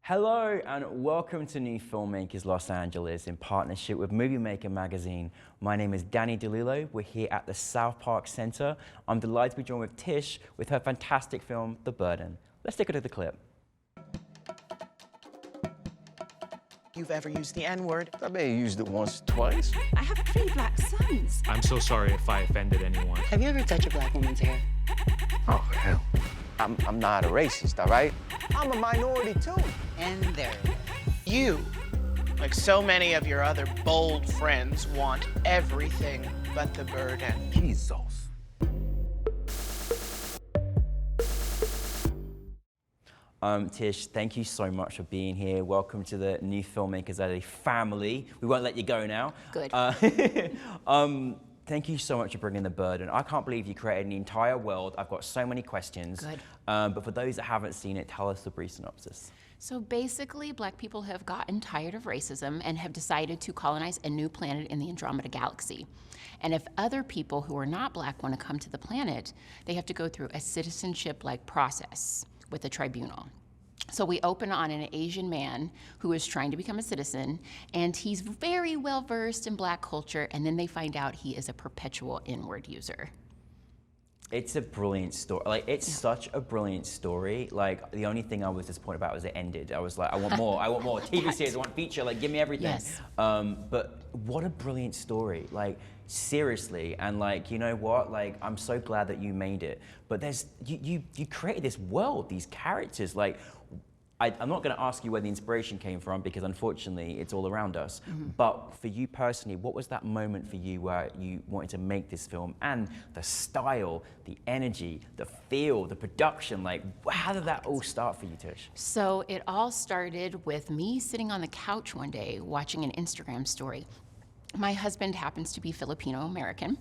Hello and welcome to New Filmmakers Los Angeles in partnership with Movie Maker magazine. My name is Danny DeLillo. We're here at the South Park Center. I'm delighted to be joined with Tish with her fantastic film, The Burden. Let's take a look at the clip. You've ever used the N-word? I may have used it once, twice. I have 3 black sons. I'm so sorry if I offended anyone. Have you ever touched a black woman's hair? Oh, hell. I'm not a racist, all right? I'm a minority, too. And there it is. You, like so many of your other bold friends, want everything but the burden. Jesus. Tish, thank you so much for being here. Welcome to the New Filmmakers as a family. We won't let you go now. Good. Thank you so much for bringing The Burden. I can't believe you created an entire world. I've got so many questions. Good. But for those that haven't seen it, tell us the brief synopsis. So basically, black people have gotten tired of racism and have decided to colonize a new planet in the Andromeda galaxy. And if other people who are not black want to come to the planet, they have to go through a citizenship-like process with a tribunal. So we open on an Asian man who is trying to become a citizen, and he's very well versed in black culture, and then they find out he is a perpetual N-word user. It's a brilliant story. Like, it's such a brilliant story. Like, the only thing I was disappointed about was it ended. I was like, I want more. I want more. TV series, I want feature. Like, give me everything. Yes. But what a brilliant story. Like, seriously. And like, you know what? Like, I'm so glad that you made it. But there's, you created this world, these characters. Like, I'm not going to ask you where the inspiration came from because unfortunately it's all around us. Mm-hmm. But for you personally, what was that moment for you where you wanted to make this film, and the style, the energy, the feel, the production? Like, how did that all start for you, Tish? So it all started with me sitting on the couch one day watching an Instagram story. My husband happens to be Filipino-American,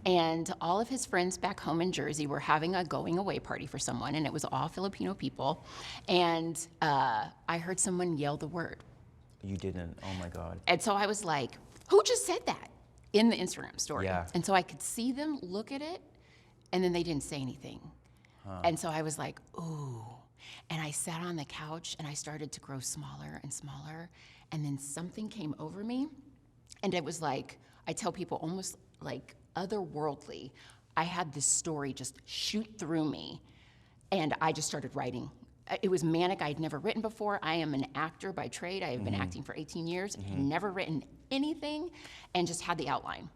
and all of his friends back home in Jersey were having a going-away party for someone, and it was all Filipino people. And I heard someone yell the word. You didn't? Oh my God. And so I was like, who just said that? In the Instagram story. Yeah. And so I could see them look at it, and then they didn't say anything. And so I was like, ooh. And I sat on the couch, and I started to grow smaller and smaller, and then something came over me. And it was like, I tell people, almost like otherworldly. I had this story just shoot through me, and I just started writing. It was manic. I had never written before. I am an actor by trade. I have been acting for 18 years, never written anything, and just had the outline.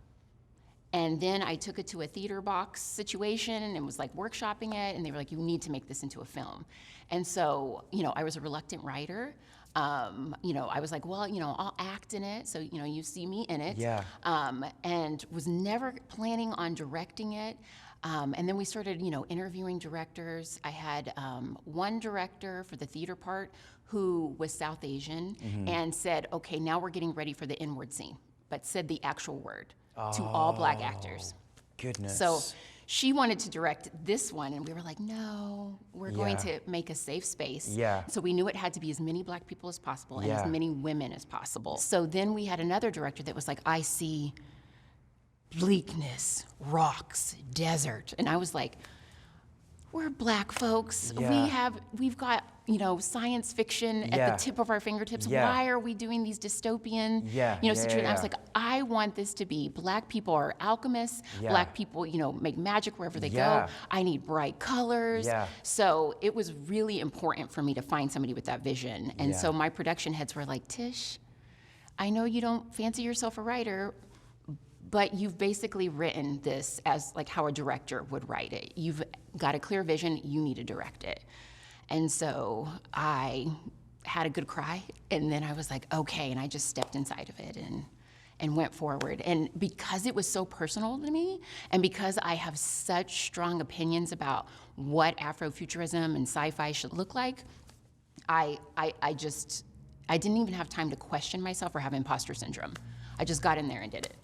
And then I took it to a theater box situation and was like workshopping it, and they were like, you need to make this into a film. And so, you know, I was a reluctant writer. You know, I was like, well, you know, I'll act in it, so, you know, you see me in it. Yeah. And was never planning on directing it. And then we started, you know, interviewing directors. I had one director for the theater part who was South Asian and said, okay, now we're getting ready for the N-word scene, but said the actual word to all black actors. Goodness. So she wanted to direct this one, and we were like, no, we're going to make a safe space. Yeah. So we knew it had to be as many black people as possible and as many women as possible. So then we had another director that was like, I see bleakness, rocks, desert. And I was like, we're black folks. Yeah. We've got, you know, science fiction at the tip of our fingertips. Why are we doing these dystopian, you know, situations? I was like, I want this to be black people are alchemists. Black people, you know, make magic wherever they go. I need bright colors. So it was really important for me to find somebody with that vision. And so my production heads were like, Tish, I know you don't fancy yourself a writer, but you've basically written this as like how a director would write it. You've got a clear vision, you need to direct it. And so I had a good cry, and then I was like, okay, and I just stepped inside of it and went forward. And because it was so personal to me, and because I have such strong opinions about what Afrofuturism and sci-fi should look like, I didn't even have time to question myself or have imposter syndrome. I just got in there and did it.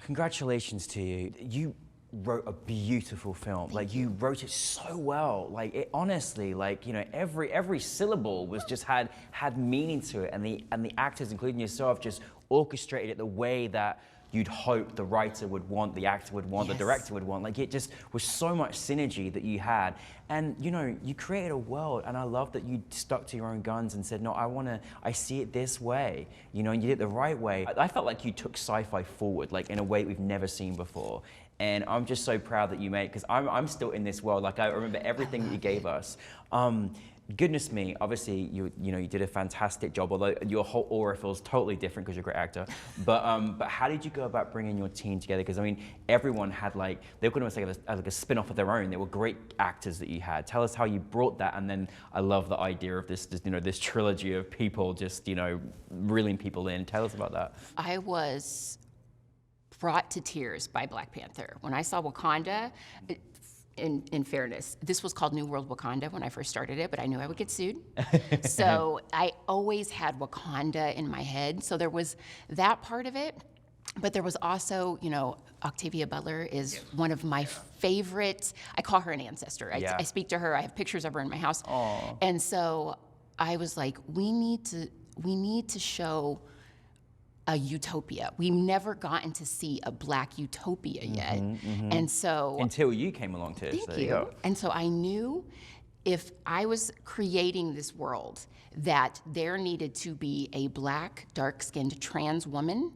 Congratulations to you. You wrote a beautiful film. Like, you wrote it so well. Like, it honestly, like, you know, every syllable was just had meaning to it, and the actors, including yourself, just orchestrated it the way that you'd hope the writer would want, the actor would want, the director would want. Like, it just was so much synergy that you had. And, you know, you created a world, and I love that you stuck to your own guns and said, no, I see it this way, you know, and you did it the right way. I felt like you took sci-fi forward, like, in a way we've never seen before. And I'm just so proud that you made it, because I'm still in this world. Like, I remember everything that you gave us. Goodness me, obviously you did a fantastic job, although your whole aura feels totally different because you're a great actor. But how did you go about bringing your team together? Because I mean, everyone had like, they could almost say like a spin-off of their own. They were great actors that you had. Tell us how you brought that, and then I love the idea of this trilogy of people just, you know, reeling people in. Tell us about that. I was brought to tears by Black Panther. When I saw Wakanda, in fairness, this was called New World Wakanda when I first started it, but I knew I would get sued. So I always had Wakanda in my head. So there was that part of it, but there was also, you know, Octavia Butler is one of my favorite, I call her an ancestor. I speak to her, I have pictures of her in my house. Aww. And so I was like, we need to show a utopia. We've never gotten to see a Black utopia yet. And so— Until you came along, Tish. Thank there you. go. And so I knew if I was creating this world, that there needed to be a Black, dark-skinned trans woman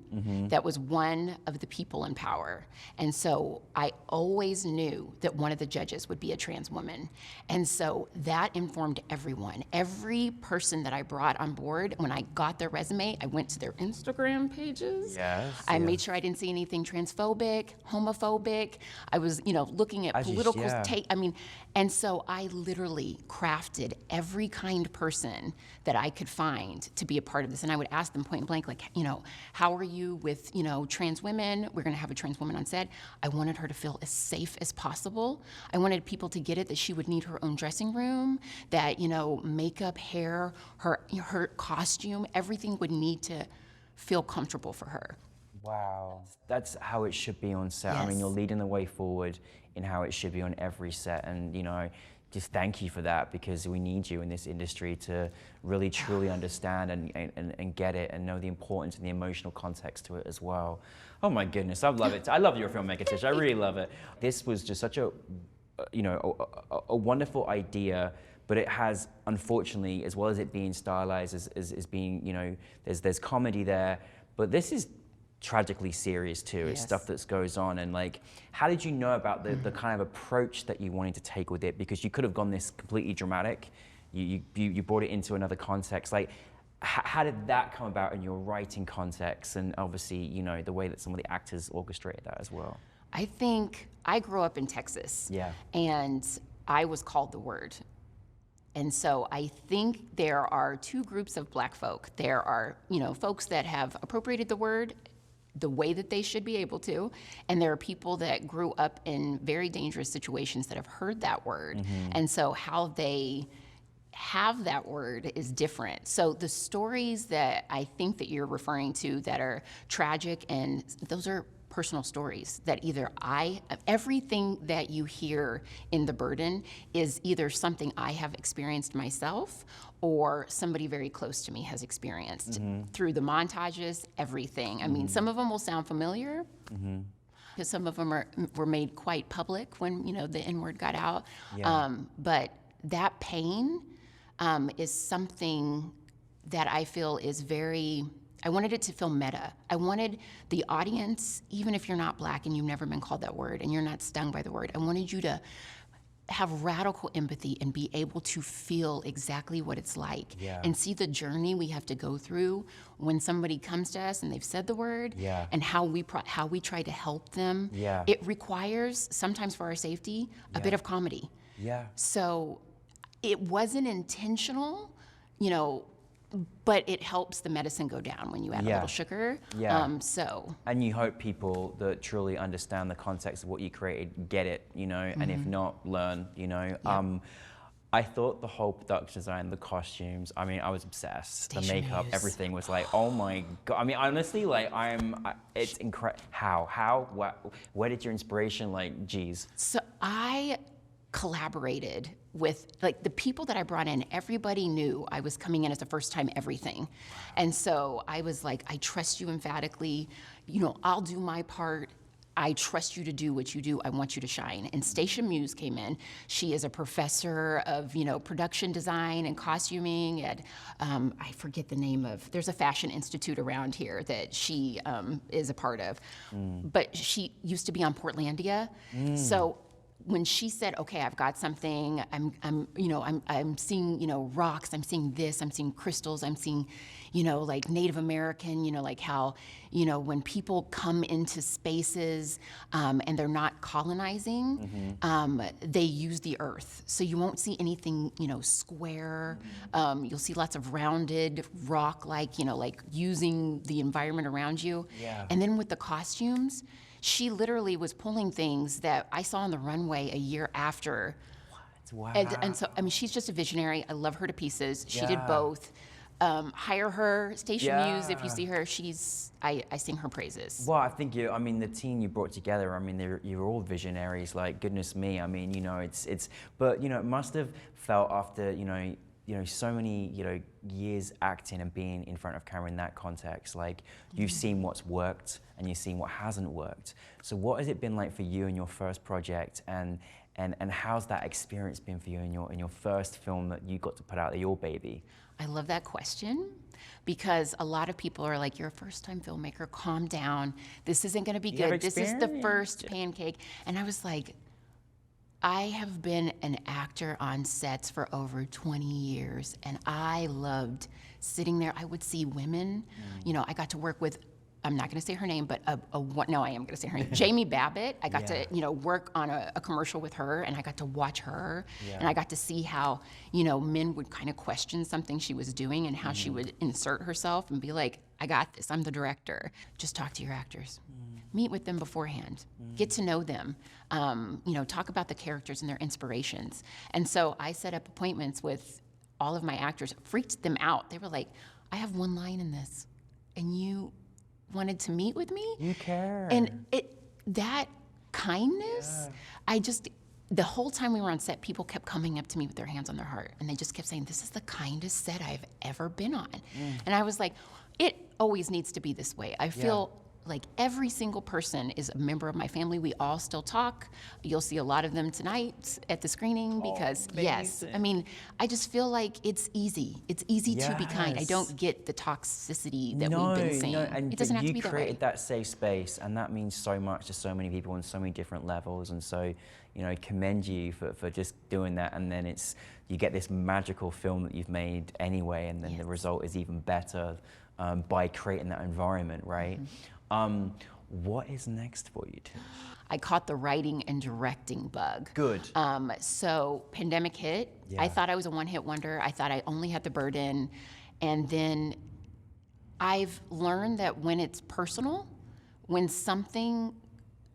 that was one of the people in power. And so I always knew that one of the judges would be a trans woman. And so that informed everyone. Every person that I brought on board, when I got their resume, I went to their Instagram pages. I made sure I didn't see anything transphobic, homophobic. I was, you know, looking at political take. I mean, and so I literally crafted every kind person that I could find to be a part of this. And I would ask them point blank, like, you know, how are you with, you know, trans women? We're gonna have a trans woman on set. I wanted her to feel as safe as possible. I wanted people to get it that she would need her own dressing room, that, you know, makeup, hair, her costume, everything would need to feel comfortable for her. Wow. That's how it should be on set. I mean, you're leading the way forward in how it should be on every set. And, you know, just thank you for that, because we need you in this industry to really truly understand and get it and know the importance and the emotional context to it as well. Oh my goodness, I love it. I love your filmmaker, Tish. I really love it. This was just such a, you know, a wonderful idea, but it has, unfortunately, as well as it being stylized as being, you know, there's comedy there, but this is tragically serious too. It's stuff that goes on. And like, how did you know about the kind of approach that you wanted to take with it? Because you could have gone this completely dramatic. You brought it into another context. Like, how did that come about in your writing context? And obviously, you know, the way that some of the actors orchestrated that as well. I think I grew up in Texas. And I was called the word. And so I think there are two groups of Black folk. There are, you know, folks that have appropriated the word the way that they should be able to, and there are people that grew up in very dangerous situations that have heard that word. And so how they have that word is different. So the stories that I think that you're referring to that are tragic, and those are personal stories that either everything that you hear in The Burden is either something I have experienced myself or somebody very close to me has experienced through the montages, everything. I mean, some of them will sound familiar because some of them were made quite public when, you know, the N-word got out. But that pain is something that I feel is very, I wanted it to feel meta. I wanted the audience, even if you're not Black and you've never been called that word and you're not stung by the word, I wanted you to have radical empathy and be able to feel exactly what it's like and see the journey we have to go through when somebody comes to us and they've said the word and how we try to help them. It requires, sometimes for our safety, a bit of comedy. So it wasn't intentional, you know, but it helps the medicine go down when you add a little sugar. And you hope people that truly understand the context of what you created get it, you know, and if not, learn, you know. I thought the whole production design, the costumes, I mean, I was obsessed. The makeup, everything was like, oh my God. I mean, honestly, like, it's incredible. How, where did your inspiration, like, geez? So I collaborated with, like, the people that I brought in, everybody knew I was coming in as a first-time everything. And so I was like, I trust you emphatically, you know, I'll do my part. I trust you to do what you do. I want you to shine. And Stacia Muse came in. She is a professor of, you know, production design and costuming at, I forget the name of, there's a fashion institute around here that she is a part of. But she used to be on Portlandia. So when she said, okay, I've got something, I'm seeing, you know, rocks, I'm seeing this, I'm seeing crystals, I'm seeing, you know, like Native American, you know, like how, you know, when people come into spaces and they're not colonizing, they use the earth. So you won't see anything, you know, square. You'll see lots of rounded rock, like, you know, like using the environment around you. Yeah. And then with the costumes, she literally was pulling things that I saw on the runway a year after. Wow. And so, I mean, she's just a visionary. I love her to pieces. She did both. Hire her, Stacia Muse, if you see her, I sing her praises. Well, I think the team you brought together, I mean, you're all visionaries, like, goodness me. I mean, you know, but, you know, it must have felt after, you know, so many, you know, years acting and being in front of camera in that context, like, you've seen what's worked and you've seen what hasn't worked. So what has it been like for you in your first project, and how's that experience been for you in your first film that you got to put out, your baby? I love that question, because a lot of people are like, you're a first-time filmmaker, calm down. This isn't gonna be good. This is the first pancake. And I was like, I have been an actor on sets for over 20 years, and I loved sitting there. I would see women, you know, I got to work with, I'm not gonna say her name, but no, I am gonna say her name, Jamie Babbitt. I got to, you know, work on a commercial with her, and I got to watch her, and I got to see how, you know, men would kind of question something she was doing and how she would insert herself and be like, I got this, I'm the director. Just talk to your actors. Meet with them beforehand, get to know them, you know, talk about the characters and their inspirations. And so I set up appointments with all of my actors, freaked them out. They were like, I have one line in this, and you wanted to meet with me? You care. And that kindness, the whole time we were on set, people kept coming up to me with their hands on their heart, and they just kept saying, this is the kindest set I've ever been on. And I was like, it always needs to be this way. I feel like every single person is a member of my family. We all still talk. You'll see a lot of them tonight at the screening because, yes, I mean, I just feel like it's easy. It's easy to be kind. I don't get the toxicity that we've been seeing. And it doesn't have to be you that way. created that safe space, and that means so much to so many people on so many different levels. And so, you know, commend you for just doing that. And then you get this magical film that you've made anyway, and then the result is even better by creating that environment, right? What is next for you, Tish? I caught the writing and directing bug. Good. So pandemic hit. I thought I was a one-hit wonder. I thought I only had the burden. And then I've learned that when it's personal, when something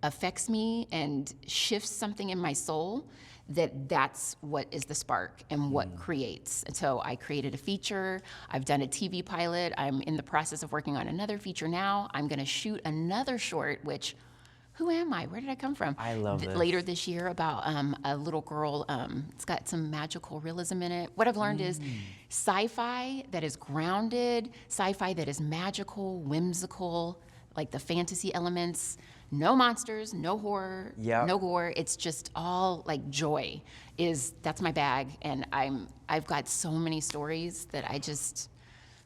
affects me and shifts something in my soul, that's what is the spark and what creates. And so I created a feature. I've done a TV pilot. I'm in the process of working on another feature now. I'm gonna shoot another short, which, who am I? Where did I come from? I love this. Later this year about a little girl. It's got some magical realism in it. What I've learned is sci-fi that is grounded, sci-fi that is magical, whimsical, like the fantasy elements. No monsters, no horror, no gore. It's just all like joy. That's my bag, and I've got so many stories that I just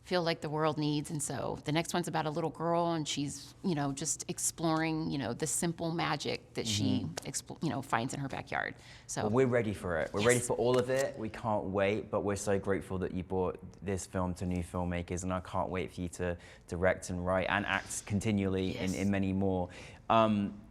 feel like the world needs. And so the next one's about a little girl, and she's, you know, just exploring, you know, the simple magic that she, you know, finds in her backyard. So well, we're ready for it. We're ready for all of it. We can't wait, but we're so grateful that you brought this film to New Filmmakers, and I can't wait for you to direct and write and act continually in many more.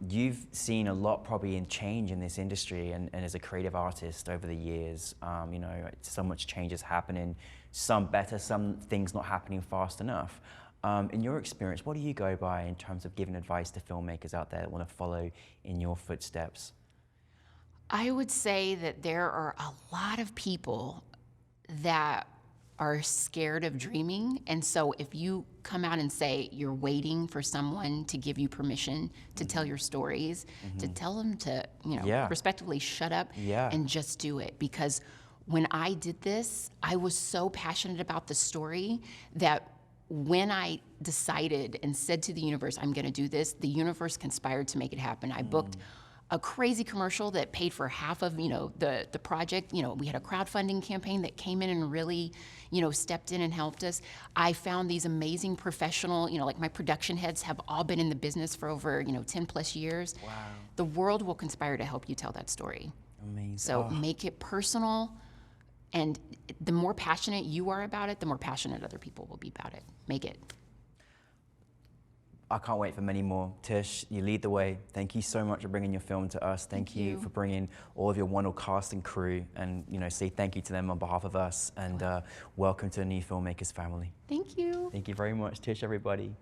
You've seen a lot probably in change in this industry, and as a creative artist over the years, you know, so much change is happening, some better, some things not happening fast enough. In your experience, what do you go by in terms of giving advice to filmmakers out there that want to follow in your footsteps? I would say that there are a lot of people that are scared of dreaming. And so if you come out and say you're waiting for someone to give you permission to tell your stories, to tell them to, respectfully shut up and just do it. Because when I did this, I was so passionate about the story that when I decided and said to the universe, I'm gonna do this, the universe conspired to make it happen. I booked a crazy commercial that paid for half of, the project. We had a crowdfunding campaign that came in and really, stepped in and helped us. I found these amazing professional, like my production heads have all been in the business for over, 10 plus years. Wow. The world will conspire to help you tell that story. Amazing. So make it personal, and the more passionate you are about it, the more passionate other people will be about it. Make it. I can't wait for many more. Tish, you lead the way. Thank you so much for bringing your film to us. Thank you for bringing all of your wonderful cast and crew, and say thank you to them on behalf of us, and welcome to the New Filmmakers family. Thank you. Thank you very much, Tish, everybody.